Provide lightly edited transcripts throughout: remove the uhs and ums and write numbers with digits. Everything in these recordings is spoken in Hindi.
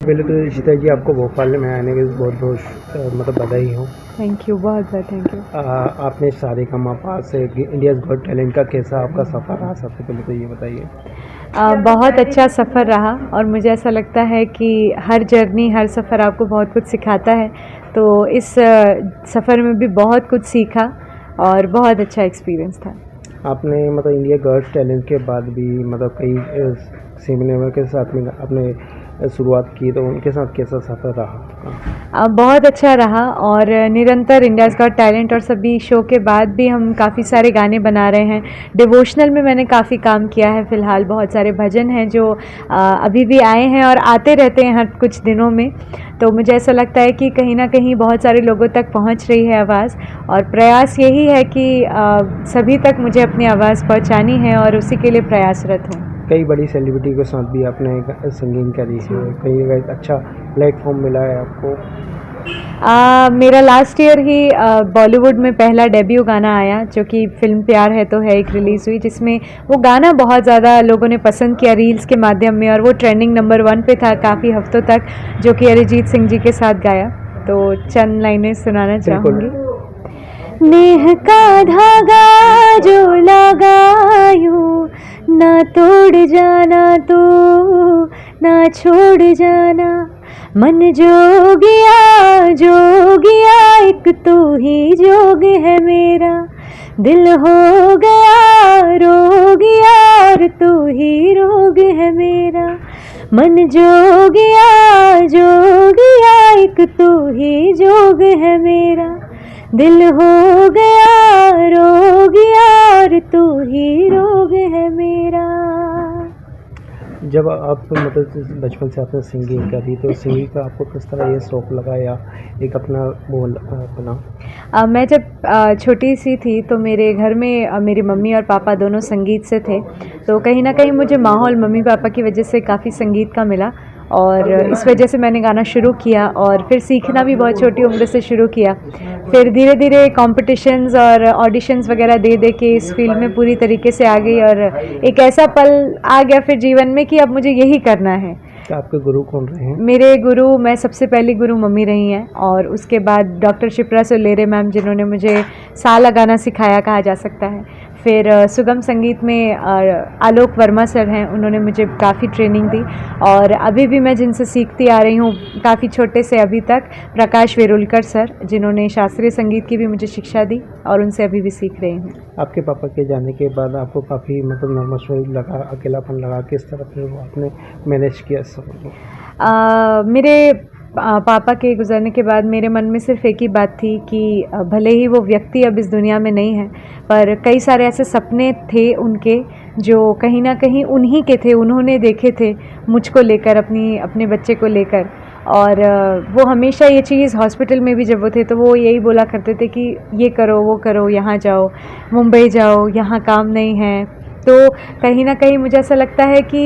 पहले तो ईशिता जी आपको भोपाल में आने के बहुत बहुत मतलब बधाई हो। थैंक यू, बहुत बहुत थैंक यू। आपने सारेगामापा से इंडियाज़ गॉट टैलेंट का कैसा आपका सफ़र रहा, सबसे पहले तो ये बताइए। बहुत अच्छा सफ़र रहा और मुझे ऐसा लगता है कि हर जर्नी, हर सफ़र आपको बहुत कुछ सिखाता है। तो इस सफ़र में भी बहुत कुछ सीखा और बहुत अच्छा एक्सपीरियंस था। आपने मतलब इंडिया गॉट टैलेंट के बाद भी मतलब कई सेमिनार के साथ में आपने शुरुआत की, तो उनके साथ कैसा सफ़र रहा? बहुत अच्छा रहा और निरंतर इंडियाज़ गॉट टैलेंट और सभी शो के बाद भी हम काफ़ी सारे गाने बना रहे हैं। डिवोशनल में मैंने काफ़ी काम किया है फ़िलहाल, बहुत सारे भजन हैं जो अभी भी आए हैं और आते रहते हैं हर कुछ दिनों में। तो मुझे ऐसा लगता है कि कहीं ना कहीं बहुत सारे लोगों तक पहुंच रही है आवाज़, और प्रयास यही है कि सभी तक मुझे अपनी आवाज़ पहुंचानी है और उसी के लिए प्रयासरत हूँ। कई बड़ी सेलिब्रिटी के साथ भी आपने सिंगिंग करी है, कई अच्छा प्लेटफॉर्म मिला है आपको। मेरा लास्ट ईयर ही बॉलीवुड में पहला डेब्यू गाना आया, जो कि फिल्म प्यार है तो है एक रिलीज़ हुई, जिसमें वो गाना बहुत ज़्यादा लोगों ने पसंद किया रील्स के माध्यम में, और वो ट्रेंडिंग नंबर 1 पे था काफ़ी हफ्तों तक, जो कि अरिजीत सिंह जी के साथ गाया। तो चंद लाइनें सुनाना चाहूँगी। नेह का धागा जो लगायूं, ना तोड़ जाना तो ना छोड़ जाना, मन जोगिया जोगिया एक तू ही जोग है मेरा, दिल हो गया रोगिया और तू ही रोग है मेरा, मन जोगिया जोगिया एक तू ही जोग है मेरा, दिल हो गया रोगिया और तू ही रोग है मेरा। जब आप मतलब बचपन से आपने सिंगिंग करी, तो सिंगिंग का आपको किस तरह ये शौक लगा या एक अपना वो बना? मैं जब छोटी सी थी तो मेरे घर में मेरी मम्मी और पापा दोनों संगीत से थे, तो कहीं ना कहीं मुझे माहौल मम्मी पापा की वजह से काफ़ी संगीत का मिला, और इस वजह से मैंने गाना शुरू किया और फिर सीखना भी बहुत छोटी उम्र से शुरू किया। फिर धीरे धीरे कॉम्पिटिशन्स और ऑडिशंस वगैरह दे दे के इस फील्ड में पूरी तरीके से आ गई, और एक ऐसा पल आ गया फिर जीवन में कि अब मुझे यही करना है। तो आपके गुरु कौन रहे हैं? मेरे गुरु, मैं सबसे पहली गुरु मम्मी रही हैं, और उसके बाद डॉक्टर शिप्रा सोलेरे मैम, जिन्होंने मुझे साला गाना सिखाया कहा जा सकता है। फिर सुगम संगीत में आलोक वर्मा सर हैं, उन्होंने मुझे काफ़ी ट्रेनिंग दी, और अभी भी मैं जिनसे सीखती आ रही हूँ काफ़ी छोटे से अभी तक, प्रकाश वेरुलकर सर, जिन्होंने शास्त्रीय संगीत की भी मुझे शिक्षा दी, और उनसे अभी भी सीख रही हूँ। आपके पापा के जाने के बाद आपको काफ़ी मतलब नर्वस लगा, अकेलापन लगा, किस तरह फिर वो आपने मैनेज किया सब? मेरे पापा के गुजरने के बाद मेरे मन में सिर्फ एक ही बात थी कि भले ही वो व्यक्ति अब इस दुनिया में नहीं है, पर कई सारे ऐसे सपने थे उनके जो कहीं ना कहीं उन्हीं के थे, उन्होंने देखे थे मुझको लेकर, अपने बच्चे को लेकर। और वो हमेशा ये चीज़ हॉस्पिटल में भी जब वो थे तो वो यही बोला करते थे कि ये करो वो करो, यहाँ जाओ, मुंबई जाओ, यहाँ काम नहीं है। तो कहीं ना कहीं मुझे ऐसा लगता है कि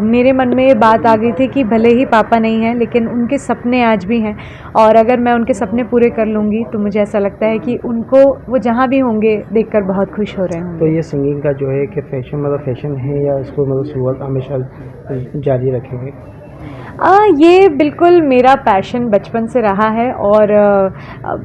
मेरे मन में ये बात आ गई थी कि भले ही पापा नहीं हैं, लेकिन उनके सपने आज भी हैं, और अगर मैं उनके सपने पूरे कर लूँगी तो मुझे ऐसा लगता है कि उनको वो जहाँ भी होंगे देखकर बहुत खुश हो रहे होंगे। तो ये सिंगिंग का जो है कि फैशन है या इसको मतलब शुरुआत हमेशा जारी रखेंगे? ये बिल्कुल मेरा पैशन बचपन से रहा है, और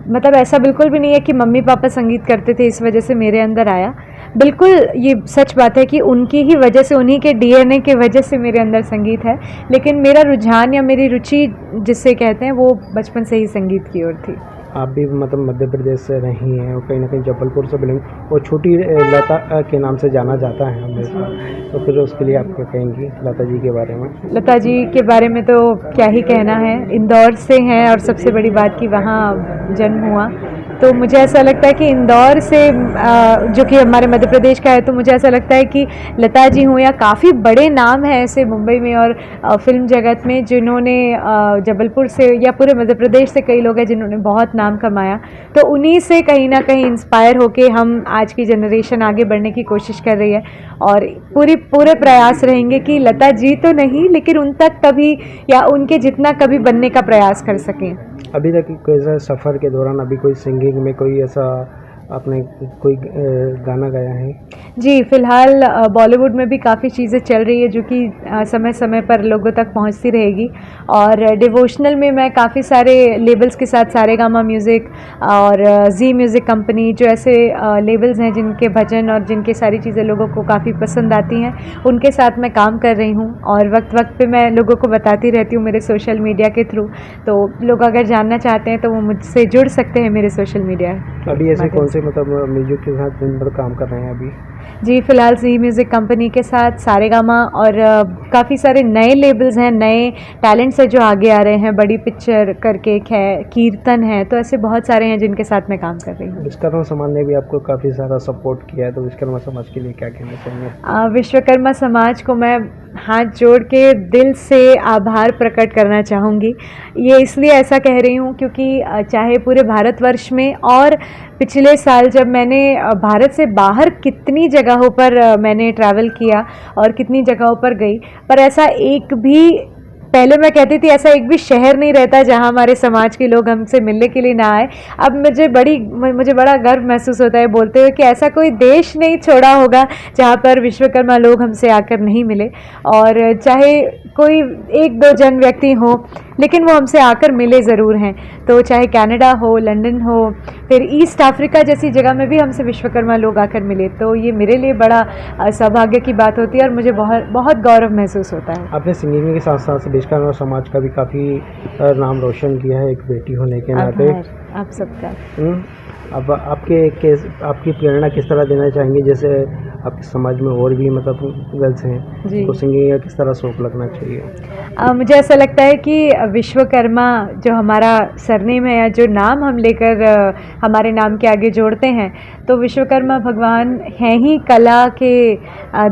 मतलब ऐसा बिल्कुल भी नहीं है कि मम्मी पापा संगीत करते थे इस वजह से मेरे अंदर आया। बिल्कुल ये सच बात है कि उनकी ही वजह से, उन्हीं के डीएनए के वजह से मेरे अंदर संगीत है, लेकिन मेरा रुझान या मेरी रुचि जिसे कहते हैं वो बचपन से ही संगीत की ओर थी। आप भी मतलब मध्य प्रदेश से रही हैं और कहीं ना कहीं जबलपुर से बिलोंग, और छोटी लता के नाम से जाना जाता है हमेशा, तो फिर उसके लिए आप क्या कहेंगी लता जी के बारे में? लता जी के बारे में तो क्या ही कहना है, इंदौर से हैं, और सबसे बड़ी बात कि वहाँ जन्म हुआ, तो मुझे ऐसा लगता है कि इंदौर से जो कि हमारे मध्य प्रदेश का है, तो मुझे ऐसा लगता है कि लता जी हों, या काफ़ी बड़े नाम हैं ऐसे मुंबई में और फिल्म जगत में, जिन्होंने जबलपुर से या पूरे मध्य प्रदेश से कई लोग हैं जिन्होंने बहुत नाम कमाया, तो उन्हीं से कहीं ना कहीं इंस्पायर होके हम आज की जनरेशन आगे बढ़ने की कोशिश कर रही है, और पूरे प्रयास रहेंगे कि लता जी तो नहीं लेकिन उन तक कभी, या उनके जितना कभी बनने का प्रयास कर सकें। अभी तक कोई ऐसा सफ़र के दौरान अभी कोई सिंगिंग में कोई ऐसा आपने कोई गाना गाया है? जी, फ़िलहाल बॉलीवुड में भी काफ़ी चीज़ें चल रही है जो कि समय समय पर लोगों तक पहुंचती रहेगी। और डिवोशनल में मैं काफ़ी सारे लेबल्स के साथ सारेगामा म्यूज़िक और ज़ी म्यूज़िक कंपनी, जो ऐसे लेबल्स हैं जिनके भजन और जिनकी सारी चीज़ें लोगों को काफ़ी पसंद आती हैं, उनके साथ मैं काम कर रही हूँ। और वक्त वक्त पे मैं लोगों को बताती रहती हूँ मेरे सोशल मीडिया के थ्रू। तो लोग अगर जानना चाहते हैं तो वो मुझसे जुड़ सकते हैं मेरे सोशल मीडिया। अभी ऐसे कौन से मतलब म्यूजिक के साथ दिन भर काम कर रहे हैं अभी? जी, फ़िलहाल ज़ी म्यूज़िक कंपनी के साथ सारेगामा और काफ़ी सारे नए लेबल्स हैं, नए टैलेंट्स हैं जो आगे आ रहे हैं। बड़ी पिक्चर करके कीर्तन है, तो ऐसे बहुत सारे हैं जिनके साथ मैं काम कर रही हूँ। विश्वकर्मा समाज ने भी आपको काफ़ी सारा सपोर्ट किया है, तो विश्वकर्मा समाज के लिए क्या कहना चाहेंगे? विश्वकर्मा समाज को मैं हाथ जोड़ के दिल से आभार प्रकट करना चाहूँगी। ये इसलिए ऐसा कह रही हूँ क्योंकि चाहे पूरे भारतवर्ष में और पिछले साल जब मैंने भारत से बाहर कितनी जगहों पर मैंने ट्रैवल किया और कितनी जगहों पर गई, पर ऐसा एक भी, पहले मैं कहती थी ऐसा एक भी शहर नहीं रहता जहाँ हमारे समाज के लोग हमसे मिलने के लिए ना आए। अब मुझे बड़ा गर्व महसूस होता है बोलते हुए कि ऐसा कोई देश नहीं छोड़ा होगा जहाँ पर विश्वकर्मा लोग हमसे आकर नहीं मिले। और चाहे कोई एक दो जन व्यक्ति हो, लेकिन वो हमसे आकर मिले ज़रूर हैं। तो चाहे कनाडा हो, लंदन हो, फिर ईस्ट अफ्रीका जैसी जगह में भी हमसे विश्वकर्मा लोग आकर मिले, तो ये मेरे लिए बड़ा सौभाग्य की बात होती है और मुझे बहुत बहुत गौरव महसूस होता है। आपने सिंगिंग के साथ साथ विश्वकर्मा समाज का भी काफ़ी नाम रोशन किया है एक बेटी होने के नाते। आप सबका। अब आपकी प्रेरणा किस तरह देना चाहेंगे, जैसे आपके समाज में और भी मतलब गर्ल्स हैं जी। तो सिंगिंग का किस तरह शौक लगना चाहिए? मुझे ऐसा लगता है कि विश्वकर्मा जो हमारा सरनेम है या जो नाम हम लेकर हमारे नाम के आगे जोड़ते हैं, तो विश्वकर्मा भगवान हैं ही कला के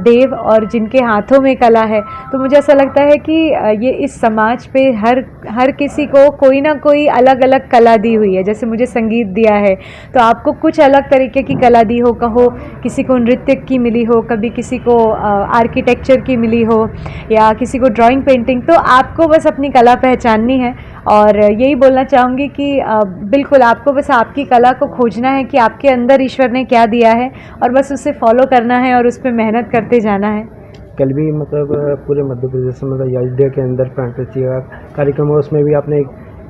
देव और जिनके हाथों में कला है। तो मुझे ऐसा लगता है कि ये इस समाज पे हर किसी को कोई ना कोई अलग अलग कला दी हुई है। जैसे मुझे संगीत दिया है, तो आपको कुछ अलग तरीके की कला दी हो, कहो किसी को नृत्य की मिली हो, कभी किसी को आर्किटेक्चर की मिली हो, या किसी को ड्राइंग पेंटिंग। तो आपको बस अपनी कला पहचाननी है और यही बोलना चाहूँगी कि बिल्कुल आपको बस आपकी कला को खोजना है कि आपके अंदर ईश्वर ने क्या दिया है और बस उसे फॉलो करना है और उस पर मेहनत करते जाना है। कल भी मतलब पूरे मध्य प्रदेश में मतलब अयोध्या के अंदर प्राण प्रतिष्ठा कार्यक्रम है, उसमें भी आपने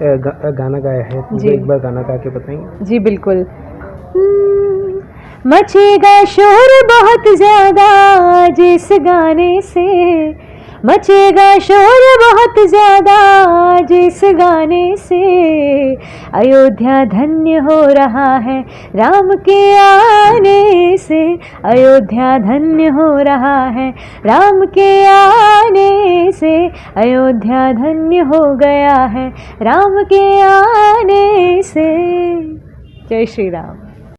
गाना गाया है, तो एक बार गाना गा के बताएंगे? जी बिल्कुल। मचेगा शोर बहुत ज़्यादा जिस गाने से, मचेगा शोर बहुत ज़्यादा जिस गाने से, अयोध्या धन्य हो रहा है राम के आने से, अयोध्या धन्य हो रहा है राम के आने से, अयोध्या धन्य हो गया है राम के आने से। जय श्री राम।